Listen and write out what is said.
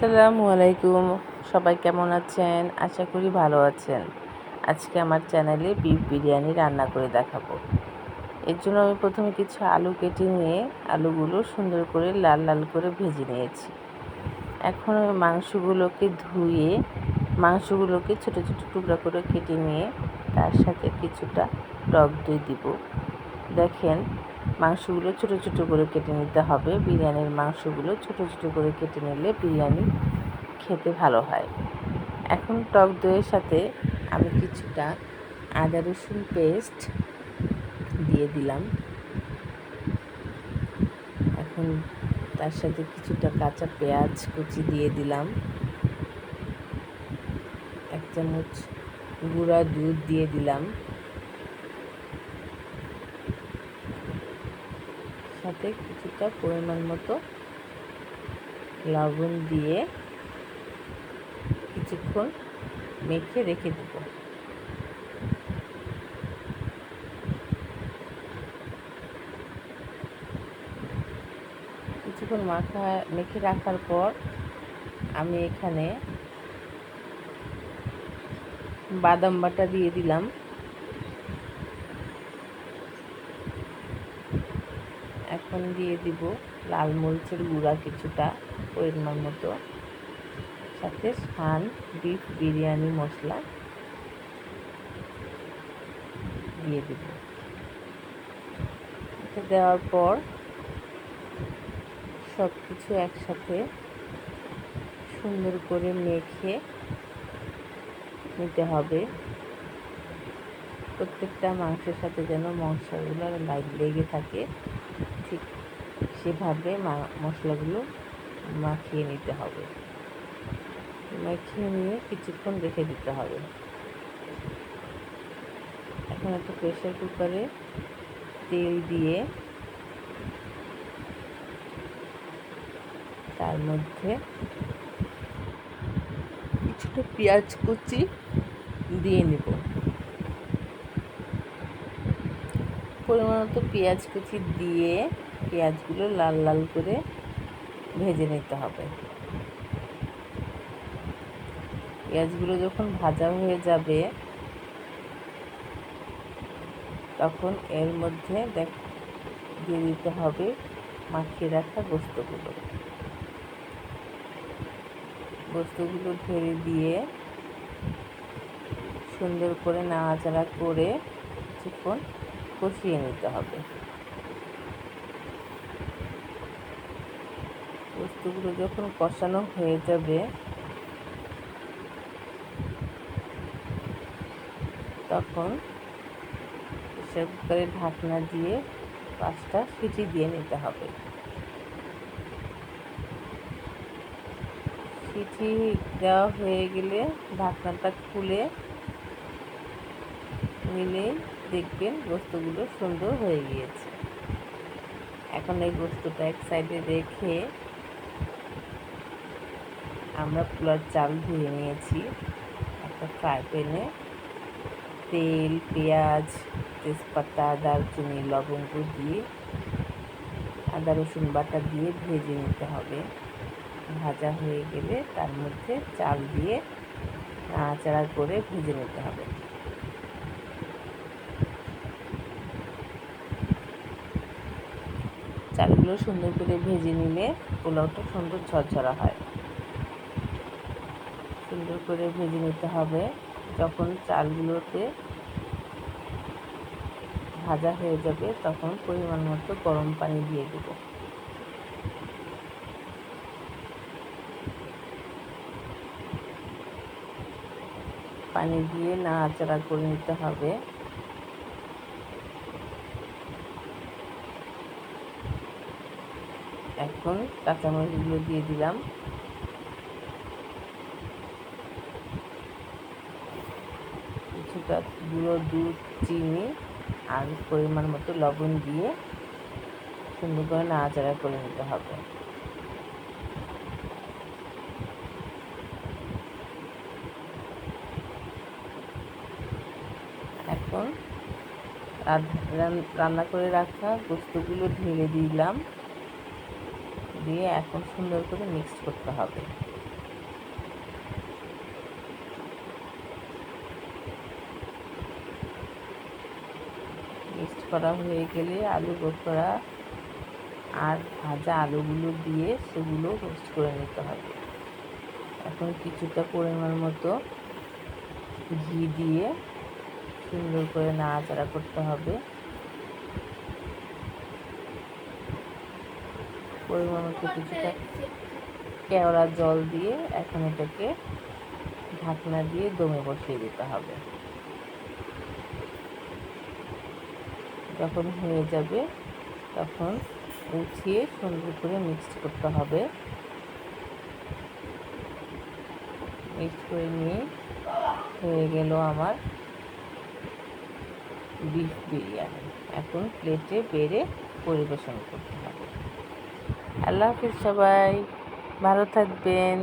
আসসালামু আলাইকুম। সবাই কেমন আছেন? আশা করি ভালো আছেন। আজকে আমার চ্যানেলে বিফ বিরিয়ানি রান্না করে দেখাবো। এর জন্য আমি প্রথমে কিছু আলু কেটে নিয়ে আলুগুলো সুন্দর করে লাল লাল করে ভেজে নিয়েছি। এখন আমি মাংসগুলোকে ধুয়ে মাংসগুলোকে ছোটো ছোটো টুকরা করে কেটে নিয়ে তার সাথে কিছুটা টক দই দিব। দেখেন, মাংসগুলো ছোটো ছোটো করে কেটে নিতে হবে। বিরিয়ানির মাংসগুলো ছোটো ছোটো করে কেটে নিলে বিরিয়ানি খেতে ভালো হয়। এখন টক দইয়ের সাথে আমি কিছুটা আদা রসুন পেস্ট দিয়ে দিলাম। এখন তার সাথে কিছুটা কাঁচা পেঁয়াজ কুচি দিয়ে দিলাম। 1 চামচ গুঁড়া দুধ দিয়ে দিলাম। সাথে কিছুটা পরিমাণ মতো লবণ দিয়ে কিছুক্ষণ মেখে রেখে দেব। কিছুক্ষণ মেখে রাখার পর আমি এখানে বাদাম বাটা দিয়ে দিলাম। এখন দিয়ে দিব লাল মরিচের গুঁড়া কিছুটা পরিমাণ মতো, সাথে শান বিফ বিরিয়ানি মশলা দিয়ে দেব। এটা দেওয়ার পর সব কিছু একসাথে সুন্দর করে মেখে নিতে হবে। প্রত্যেকটা মাংসের সাথে যেন মশলাগুলো লেগে থাকে, ঠিক সেভাবে মশলাগুলো মাখিয়ে নিতে হবে। মাখিয়ে নিয়ে কিছুক্ষণ রেখে দিতে হবে। এখন একটা প্রেসার কুকারে তেল দিয়ে তার মধ্যে কিছুটা পেঁয়াজ কুচি দিয়ে নেব। পরিমাণ মতো পেঁয়াজ কুচি দিয়ে পেঁয়াজগুলো লাল লাল করে ভেজে নিতে হবে। পেঁয়াজগুলো যখন ভাজা হয়ে যাবে তখন এর মধ্যে দিয়ে দিতে হবে মাখিয়ে রাখা গোস্তগুলো ঢেলে দিয়ে সুন্দর করে নাড়াচাড়া করে কিছুক্ষণ কষিয়ে নিতে হবে। গোস্তগুলো যখন কষানো হয়ে যাবে তখন প্রেসার কুকারের ঢাকনা দিয়ে 5টা সিটি দিয়ে নিতে হবে। সিটি দেওয়া হয়ে গেলে ঢাকনাটা খুলে নিলেই দেখবেন গোস্তগুলো সুন্দর হয়ে গিয়েছে। এখন এই গোস্তটা এক সাইডে রেখে আমরা পোলার চাল ধুয়ে নিয়েছি। একটা ফ্রাই প্যানে তেল, পেঁয়াজ, তেজপাতা, দারচিনি, লবঙ্গ দিয়ে আদা রসুন বাটা দিয়ে ভেজে নিতে হবে। ভাজা হয়ে গেলে তার মধ্যে চাল দিয়ে নাড়াচাড়া করে ভেজে নিতে হবে। চালগুলো সুন্দর করে ভেজে নিলে পোলাওটা সুন্দর ঝরঝরা হয়। সুন্দর করে ভেজে নিতে হবে। যখন চালগুলোতে ভাজা হয়ে যাবে তখন পরিমাণ মতো গরম পানি দিয়ে দেব। পানি দিয়ে নাড়াচাড়া করে নিতে হবে। এখন কাঁচামরিচগুলো দিয়ে দিলাম। কিছুটা গুঁড়ো দুধ, চিনি আর পরিমাণ মতো লবণ দিয়ে সুন্দর করে নাড়াচাড়া করে নিতে হবে। এখন রান্না করে রাখা গোস্তগুলো ঢেলে দিলাম, দিয়ে এখন সুন্দর করে মিক্স করতে হবে। করা হয়ে গেলে আলু বোখরা আর ভাজা আলুগুলো দিয়ে সেগুলো রোস্ট করে নিতে হবে। এখন কিছুটা পরিমাণ মতো ঘি দিয়ে সুন্দর করে নাড়াচাড়া করতে হবে। পরিমাণ মতো কিছুটা কেওড়া জল দিয়ে এখন এটাকে ঢাকনা দিয়ে দমে বসিয়ে দিতে হবে। যখন হয়ে যাবে তখন উঠিয়ে সুন্দর করে মিক্সড করতে হবে। মিক্সড করে নিয়ে হয়ে গেল আমার বিফ বিরিয়ানি। এখন প্লেটে বেড়ে পরিবেশন করতে হবে। আল্লাহ হাফিজ সবাই, ভালো থাকবেন।